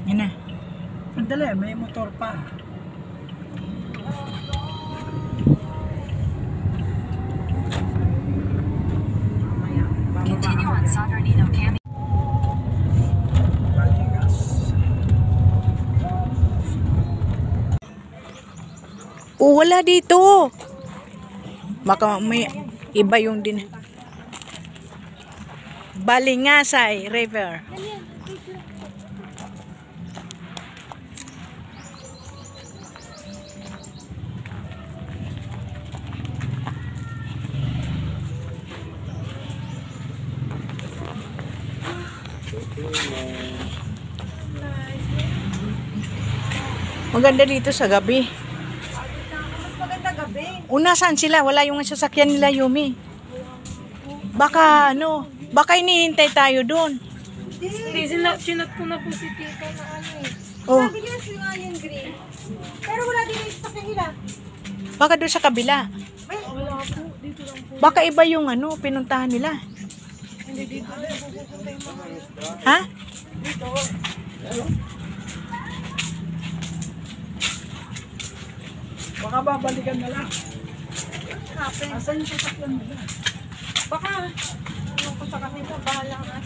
Yan na. Sandali, may motor pa. Continue on San Bernardino Cami. Baligas. Wala dito. Baka may iba yung din. Balingasay River. Maganda dito sa gabi. Mas maganda gabi. Saan sila? Wala yung sasakyan nila, Yumi. Baka baka inihintay tayo doon. Hindi, sinat ko na po si Tita na ano eh. Oh, Sabi niya nga yung green. Pero wala din yung sasakyan nila. baka doon sa kabila. May, wala po. Dito lang po. Baka iba yung pinuntahan nila. Hindi, dito lang po pupunta yung mga. Ha? Dito. Baka babalikan na lang. Happen. Asan yung sasakyan nila? Baka, ano ko sa kanila, bahala ka.